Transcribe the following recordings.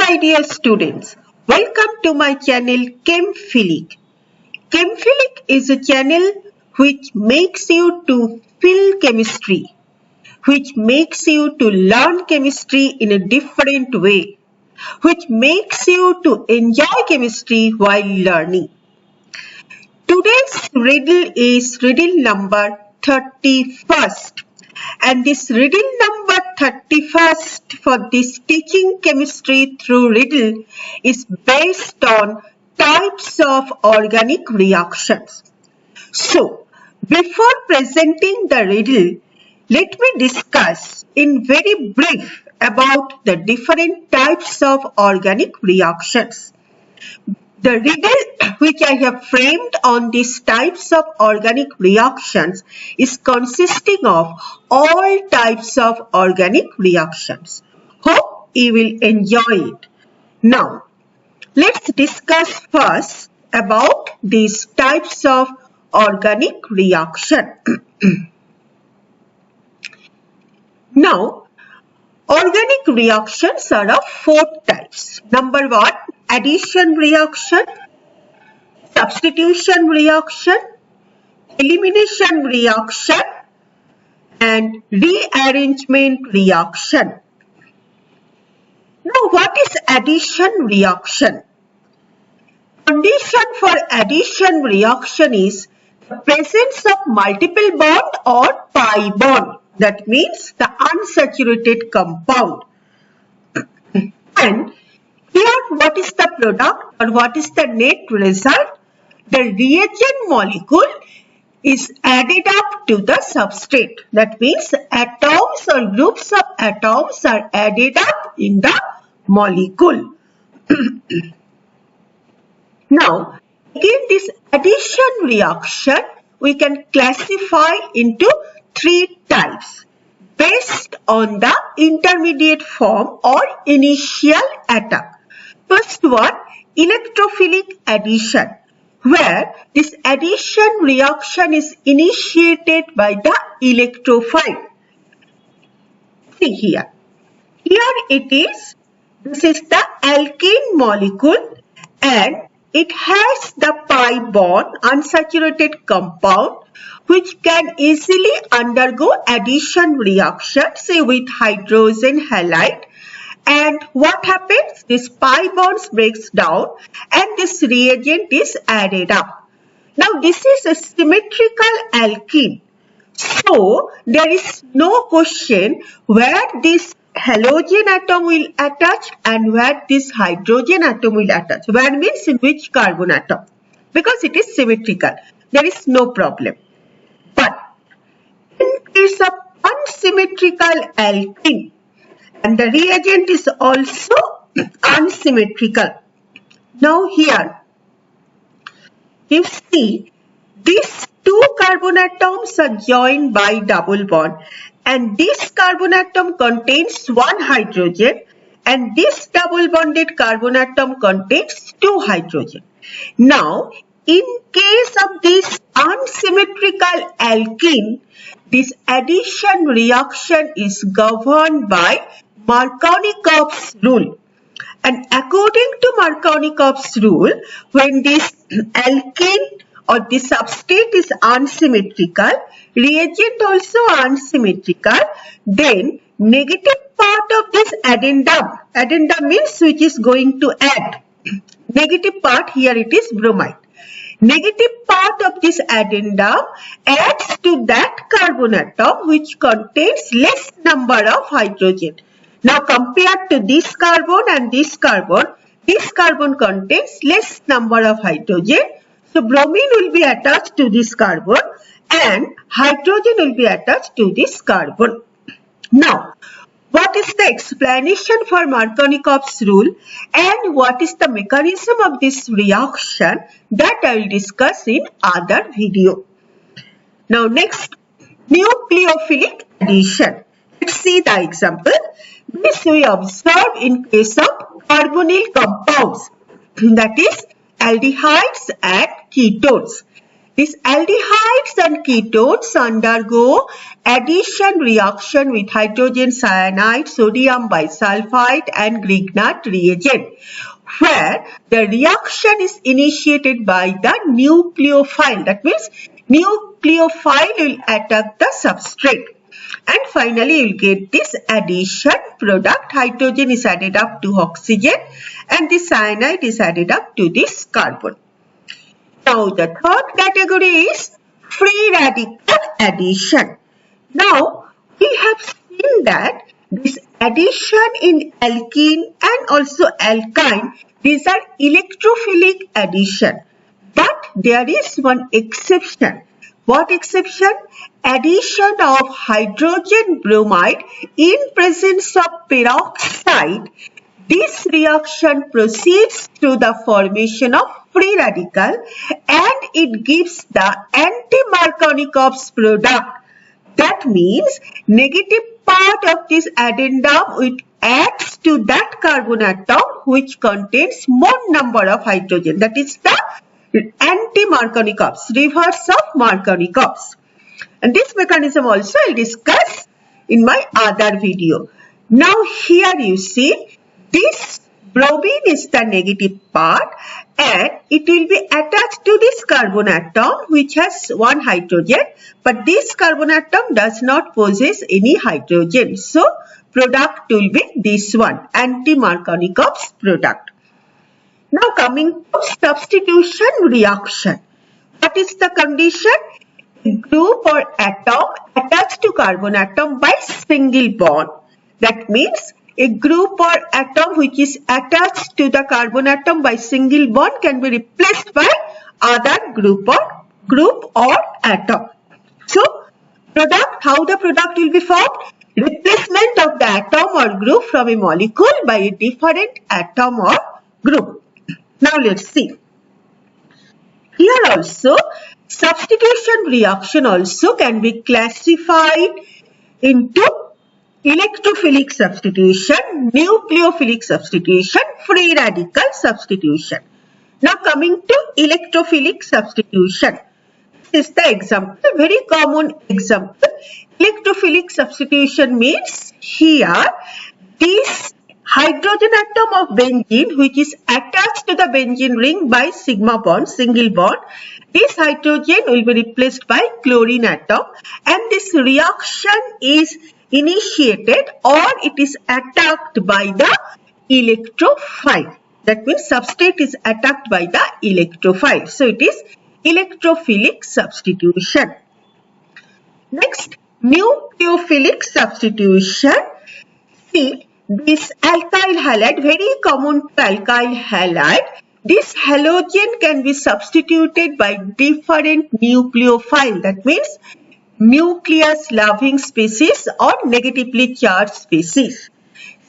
my dear students, welcome to my channel Chemphilic. Chemphilic is a channel which makes you to feel chemistry, which makes you to learn chemistry in a different way, which makes you to enjoy chemistry while learning. Today's riddle is riddle number 31st. And this riddle number 31st for this teaching chemistry through riddle is based on types of organic reactions. So, before presenting the riddle, let me discuss in very brief about the different types of organic reactions. The riddle which I have framed on these types of organic reactions is consisting of all types of organic reactions. Hope you will enjoy it. Now, let's discuss first about these types of organic reaction. Now, organic reactions are of four types. Number one, addition reaction, substitution reaction, elimination reaction, and rearrangement reaction. Now, what is addition reaction? Condition for addition reaction is the presence of multiple bond or pi bond. That means the unsaturated compound. And here, what is the product or what is the net result? The reagent molecule is added up to the substrate. That means atoms or groups of atoms are added up in the molecule. Now, again this addition reaction we can classify into three types based on the intermediate form or initial atom. First one, electrophilic addition, where this addition reaction is initiated by the electrophile. See here. Here it is. This is the alkene molecule and it has the pi bond, unsaturated compound, which can easily undergo addition reaction, say with hydrogen halide. And what happens? This pi bonds breaks down and this reagent is added up. Now this is a symmetrical alkene. So there is no question where this halogen atom will attach and where this hydrogen atom will attach. Where means in which carbon atom? Because it is symmetrical. There is no problem. But in case of unsymmetrical alkene, and the reagent is also unsymmetrical. Now here, you see these two carbon atoms are joined by double bond and this carbon atom contains one hydrogen and this double bonded carbon atom contains two hydrogen. Now, in case of this unsymmetrical alkene, this addition reaction is governed by Markovnikov's rule. And according to Markovnikov's rule, when this alkene or the substrate is unsymmetrical, reagent also unsymmetrical, then negative part of this addendum means which is going to add. Negative part, here it is bromide. Negative part of this addendum adds to that carbon atom which contains less number of hydrogen. Now compared to this carbon and this carbon contains less number of hydrogen. So bromine will be attached to this carbon and hydrogen will be attached to this carbon. Now, what is the explanation for Markovnikov's rule and what is the mechanism of this reaction that I will discuss in other video. Now next, nucleophilic addition. Let's see the example. This we observe in case of carbonyl compounds, that is aldehydes and ketones. These aldehydes and ketones undergo addition reaction with hydrogen cyanide, sodium bisulfite and Grignard reagent, where the reaction is initiated by the nucleophile. That means nucleophile will attack the substrate. And finally, you will get this addition product. Hydrogen is added up to oxygen and the cyanide is added up to this carbon. Now, the third category is free radical addition. Now, we have seen that this addition in alkene and also alkyne, these are electrophilic addition. But there is one exception. What exception? Addition of hydrogen bromide in presence of peroxide. This reaction proceeds through the formation of free radical and it gives the anti-Markovnikov's product. That means negative part of this addendum which adds to that carbon atom which contains more number of hydrogen. That is the anti-Markovnikov's, reverse of Markovnikov's. And this mechanism also I will discuss in my other video. Now here you see this bromine is the negative part and it will be attached to this carbon atom which has one hydrogen, but this carbon atom does not possess any hydrogen. So product will be this one, anti-Markovnikov's product. Now coming to substitution reaction. What is the condition? A group or atom attached to carbon atom by single bond. That means a group or atom which is attached to the carbon atom by single bond can be replaced by other group or atom. So product, how the product will be formed? Replacement of the atom or group from a molecule by a different atom or group. Now let's see. Here also substitution reaction also can be classified into electrophilic substitution, nucleophilic substitution, free radical substitution. Now coming to electrophilic substitution. This is the example, very common example. Electrophilic substitution means here this hydrogen atom of benzene which is attached to the benzene ring by sigma bond, single bond. This hydrogen will be replaced by chlorine atom and this reaction is initiated or it is attacked by the electrophile. That means substrate is attacked by the electrophile. So it is electrophilic substitution. Next, nucleophilic substitution. See, this alkyl halide, very common to alkyl halide. This halogen can be substituted by different nucleophile. That means nucleus loving species or negatively charged species.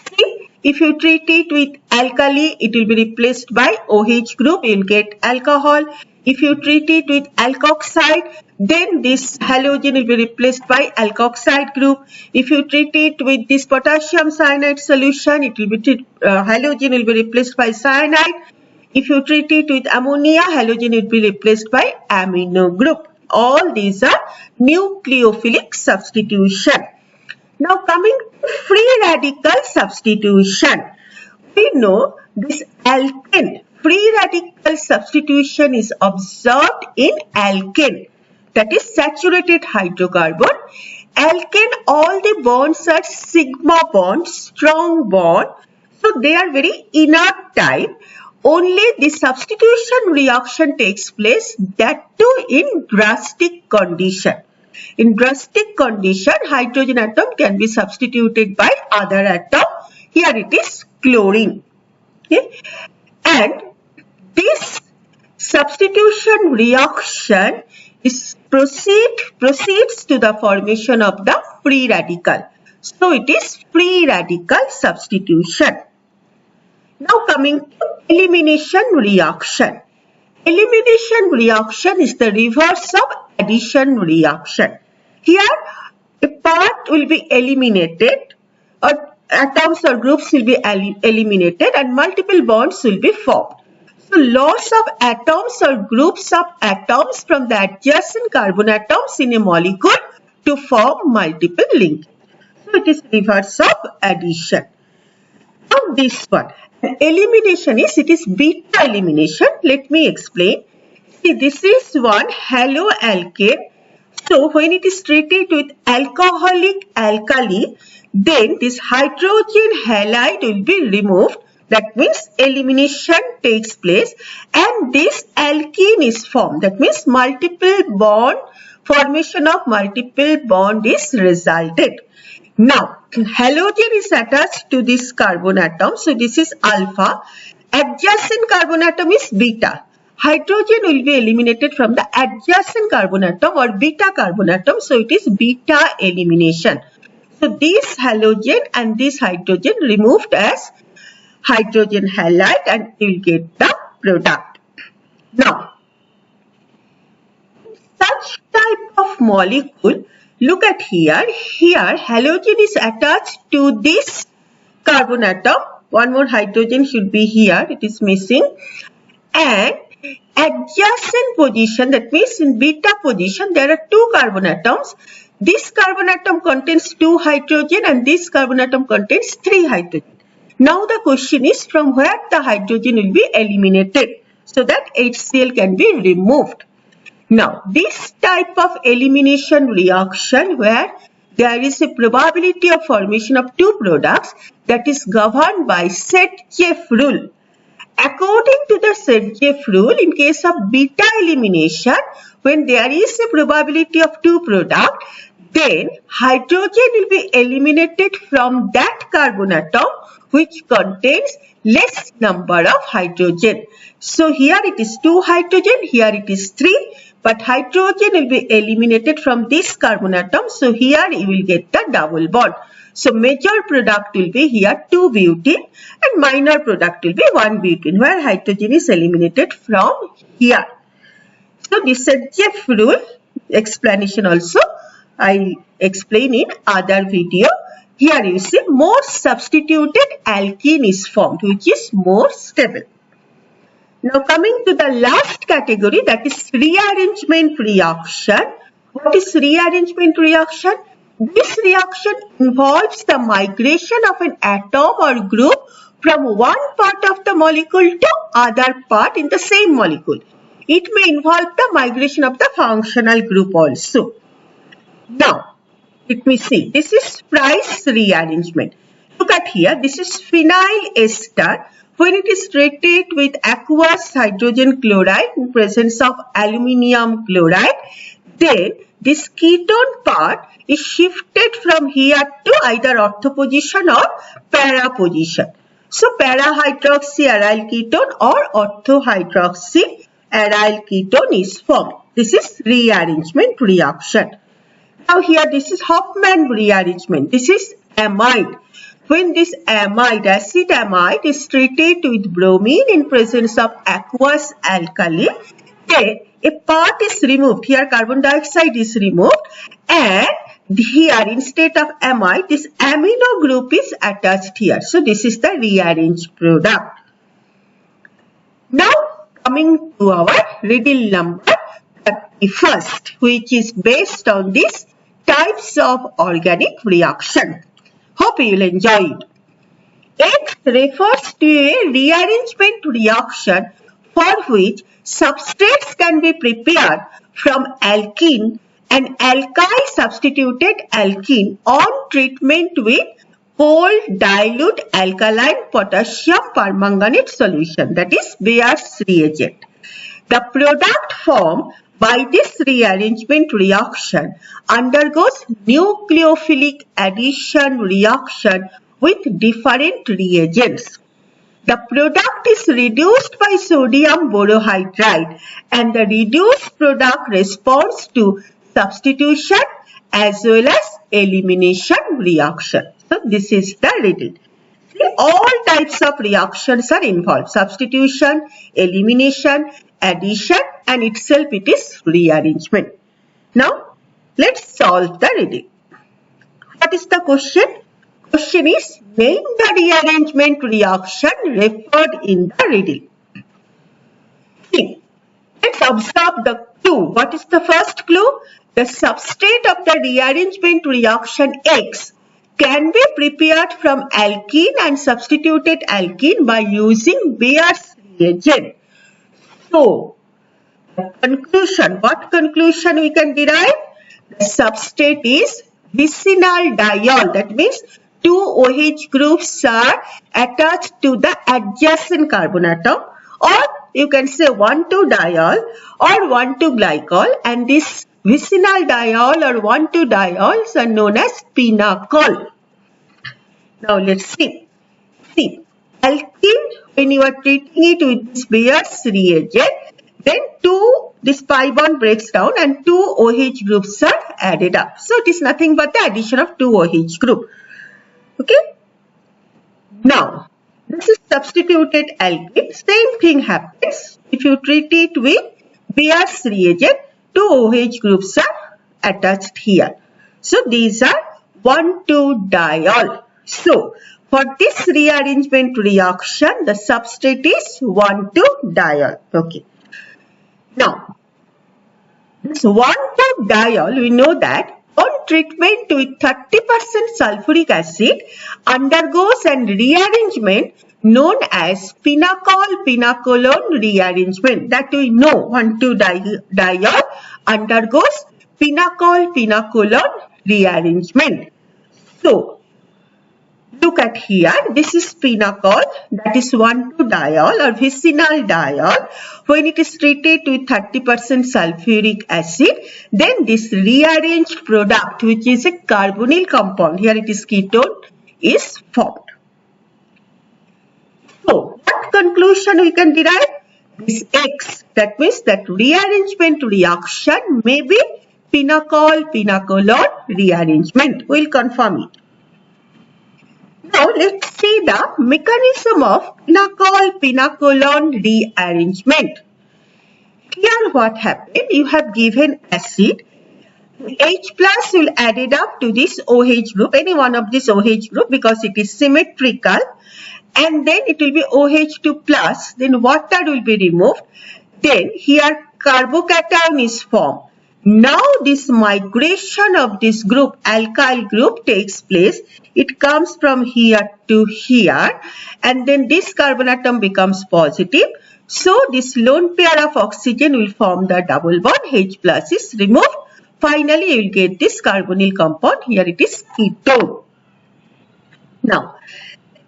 See, if you treat it with alkali, it will be replaced by OH group, you will get alcohol. If you treat it with alkoxide, then this halogen will be replaced by alkoxide group. If you treat it with this potassium cyanide solution, it will be halogen will be replaced by cyanide. If you treat it with ammonia, halogen will be replaced by amino group. All these are nucleophilic substitution. Now coming to free radical substitution. We know this alkane, free radical substitution is observed in alkane, that is saturated hydrocarbon. Alkane, all the bonds are sigma bonds, strong bond. So they are very inert type. Only the substitution reaction takes place, that too in drastic condition. In drastic condition, hydrogen atom can be substituted by other atom. Here it is chlorine. Okay? And this substitution reaction proceeds to the formation of the free radical. So it is free radical substitution. Now coming to elimination reaction. Elimination reaction is the reverse of addition reaction. Here a part will be eliminated, or atoms or groups will be eliminated and multiple bonds will be formed. So loss of atoms or groups of atoms from the adjacent carbon atoms in a molecule to form multiple links. So it is reverse of addition. Now this one, elimination it is beta elimination. Let me explain. See, this is one haloalkane. So when it is treated with alcoholic alkali, then this hydrogen halide will be removed. That means elimination takes place and this alkene is formed. That means formation of multiple bond is resulted. Now, halogen is attached to this carbon atom. So this is alpha. Adjacent carbon atom is beta. Hydrogen will be eliminated from the adjacent carbon atom or beta carbon atom. So it is beta elimination. So this halogen and this hydrogen removed as hydrogen halide and you will get the product. Now, such type of molecule, look at here. Here halogen is attached to this carbon atom. One more hydrogen should be here. It is missing. And adjacent position, that means in beta position there are two carbon atoms. This carbon atom contains 2 hydrogen and this carbon atom contains 3 hydrogen. Now the question is from where the hydrogen will be eliminated so that HCl can be removed. Now this type of elimination reaction where there is a probability of formation of 2 products, that is governed by Set-Jeff rule. According to the Set-Jeff rule, in case of beta elimination, when there is a probability of 2 products, then hydrogen will be eliminated from that carbon atom which contains less number of hydrogen. So here it is 2 hydrogen, here it is 3, but hydrogen will be eliminated from this carbon atom. So here you will get the double bond. So major product will be here 2 butene and minor product will be 1 butene where hydrogen is eliminated from here. So this Set-Jeff rule explanation also I explain in other video. Here you see more substituted alkene is formed which is more stable. Now coming to the last category, that is rearrangement reaction. What is rearrangement reaction? This reaction involves the migration of an atom or group from one part of the molecule to other part in the same molecule. It may involve the migration of the functional group also. Now, let me see. This is price rearrangement. Look at here. This is phenyl ester. When it is treated with aqueous hydrogen chloride in presence of aluminium chloride, then this ketone part is shifted from here to either ortho position or para position. So para hydroxy aryl ketone or ortho hydroxy aryl ketone is formed. This is rearrangement reaction. Now here this is Hofmann rearrangement. This is amide. When this amide, acid amide is treated with bromine in presence of aqueous alkali, then a part is removed. Here carbon dioxide is removed and here instead of amide, this amino group is attached here. So this is the rearranged product. Now coming to our riddle number 31st, which is based on these types of organic reaction. Hope you will enjoy it. X refers to a rearrangement reaction for which substrates can be prepared from alkene and alkyl substituted alkene on treatment with cold dilute alkaline potassium permanganate solution, that is Bayer's reagent. The product formed by this rearrangement reaction undergoes nucleophilic addition reaction with different reagents. The product is reduced by sodium borohydride and the reduced product responds to substitution as well as elimination reaction. So this is the riddle. All types of reactions are involved. Substitution, elimination, addition, and itself it is rearrangement. Now, let's solve the riddle. What is the question? Question is, name the rearrangement reaction referred in the riddle. See, let's observe the clue. What is the first clue? The substrate of the rearrangement reaction X can be prepared from alkene and substituted alkene by using Bayer's reagent. So, the conclusion, what conclusion we can derive? The substrate is vicinal diol. That means two OH groups are attached to the adjacent carbon atom, or you can say 1,2-diol or 1,2-glycol, and this vicinal diol or 1,2-diols are known as Pinacol. Now let's see. See, alkene, when you are treating it with this Bayer's reagent, then this pi bond breaks down and two OH groups are added up. So it is nothing but the addition of two OH group. Okay. Now, this is substituted alkene. Same thing happens if you treat it with Bayer's reagent. Two OH groups are attached here. So these are 1,2-diol. So for this rearrangement reaction, the substrate is 1,2-diol. Okay. Now, this 1,2-diol, we know that on treatment with 30% sulfuric acid undergoes an rearrangement known as Pinacol Pinacolone Rearrangement. That we know 1,2-diol undergoes Pinacol Pinacolone Rearrangement. So, look at here, this is Pinacol, that is 1,2-diol or vicinal diol. When it is treated with 30% sulfuric acid, then this rearranged product, which is a carbonyl compound, here it is ketone, is formed. So, what conclusion we can derive? This X, that means that rearrangement reaction may be Pinacol Pinacolone rearrangement. We will confirm it. Now, let's see the mechanism of Pinacol Pinacolone rearrangement. Here what happened, you have given acid, H plus will add it up to this OH group, any one of this OH group because it is symmetrical, and then it will be OH2 plus, then water will be removed, then here carbocation is formed. Now this migration of this group, alkyl group, takes place. It comes from here to here, and then this carbon atom becomes positive. So this lone pair of oxygen will form the double bond, H plus is removed. Finally, you will get this carbonyl compound. Here it is ketone. Now,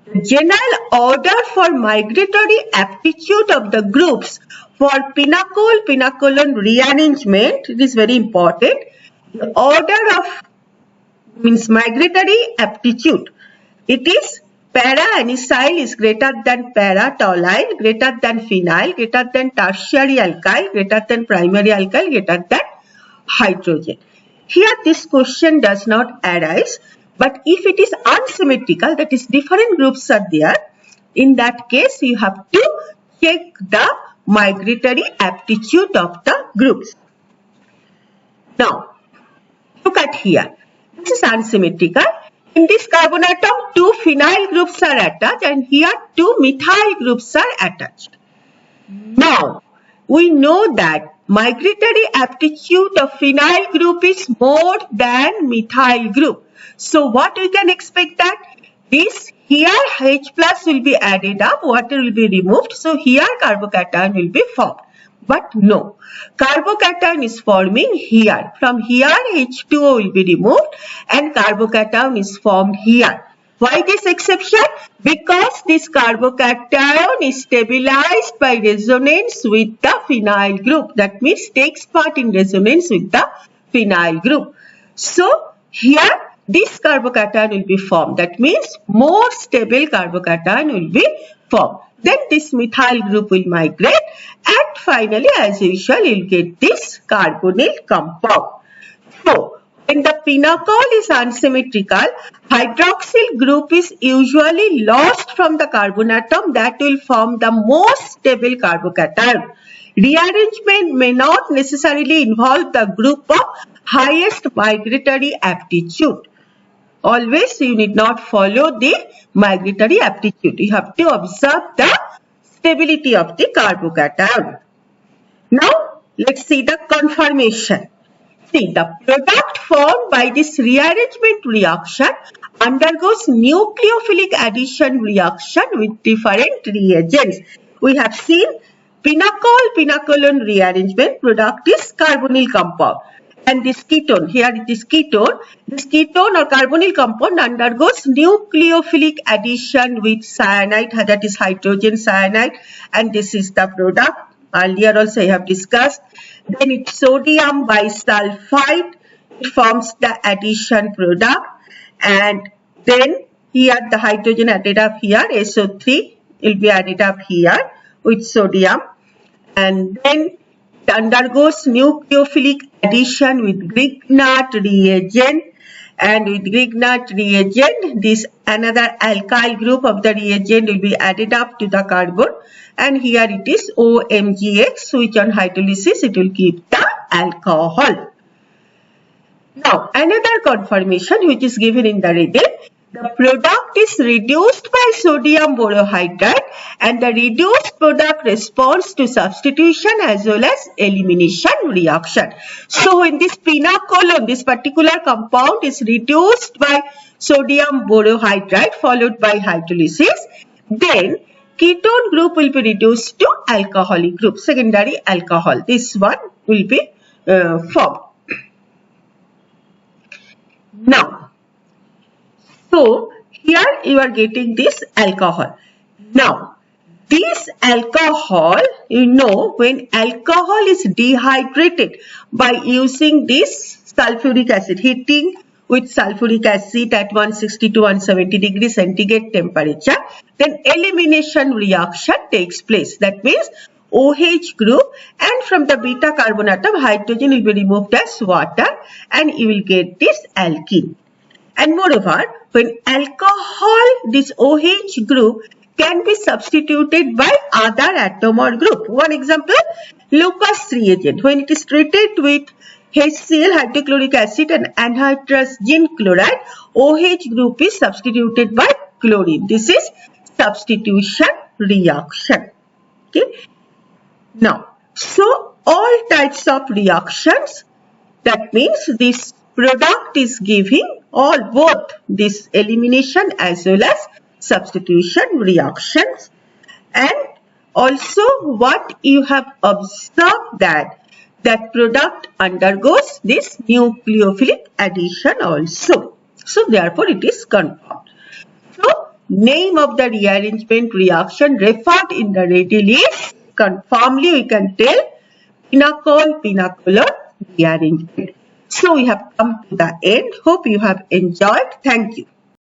the general order for migratory aptitude of the groups for Pinacol Pinacolone rearrangement, it is very important. The order of means migratory aptitude. It is para-anisile is greater than para-toluene, greater than phenyl, greater than tertiary alkyl, greater than primary alkyl, greater than hydrogen. Here this question does not arise, but if it is unsymmetrical, that is different groups are there, in that case you have to check the migratory aptitude of the groups. Now, look at here. This is unsymmetrical. In this carbon atom, two phenyl groups are attached and here two methyl groups are attached. Now, we know that migratory aptitude of phenyl group is more than methyl group. So, what we can expect that? This here H plus will be added up, water will be removed. So, here carbocation will be formed. But no, carbocation is forming here. From here H2O will be removed and carbocation is formed here. Why this exception? Because this carbocation is stabilized by resonance with the phenyl group. That means takes part in resonance with the phenyl group. So, here this carbocation will be formed. That means more stable carbocation will be formed. Then this methyl group will migrate and finally as usual you will get this carbonyl compound. So, when the Pinacol is unsymmetrical, hydroxyl group is usually lost from the carbon atom that will form the most stable carbocation. Rearrangement may not necessarily involve the group of highest migratory aptitude. Always you need not follow the migratory aptitude. You have to observe the stability of the carbocation. Now, let's see the conformation. See, the product formed by this rearrangement reaction undergoes nucleophilic addition reaction with different reagents. We have seen Pinacol Pinacolone Rearrangement product is carbonyl compound. And this ketone, here it is ketone. This ketone or carbonyl compound undergoes nucleophilic addition with cyanide, that is hydrogen cyanide, and this is the product. Earlier also I have discussed. Then it's sodium bisulfite. It forms the addition product, and then here the hydrogen added up here, SO3 will be added up here with sodium, and then it undergoes nucleophilic addition with Grignard reagent, and with Grignard reagent this another alkyl group of the reagent will be added up to the carbon, and here it is OMgX, which on hydrolysis it will give the alcohol. Now another conformation which is given in the Riddle. The product is reduced by sodium borohydride, and the reduced product responds to substitution as well as elimination reaction. So when this pinacolone, this particular compound is reduced by sodium borohydride followed by hydrolysis, then ketone group will be reduced to alcoholic group, secondary alcohol. This one will be formed. Now, so here you are getting this alcohol. Now, this alcohol, you know, when alcohol is dehydrated by using this sulfuric acid, heating with sulfuric acid at 160 to 170 degrees centigrade temperature, then elimination reaction takes place. That means OH group, and from the beta carbon atom hydrogen will be removed as water, and you will get this alkene. And moreover, when alcohol, this OH group can be substituted by other atom or group. One example, Lucas reagent. When it is treated with HCl, hydrochloric acid, and anhydrous zinc chloride, OH group is substituted by chlorine. This is substitution reaction. Okay. Now, so all types of reactions, that means this product is giving both this elimination as well as substitution reactions. And also what you have observed that product undergoes this nucleophilic addition also. So therefore it is confirmed. So name of the rearrangement reaction referred in the Riddle is, confirmly we can tell, Pinacol Pinacolone Rearrangement. So we have come to the end. Hope you have enjoyed. Thank you.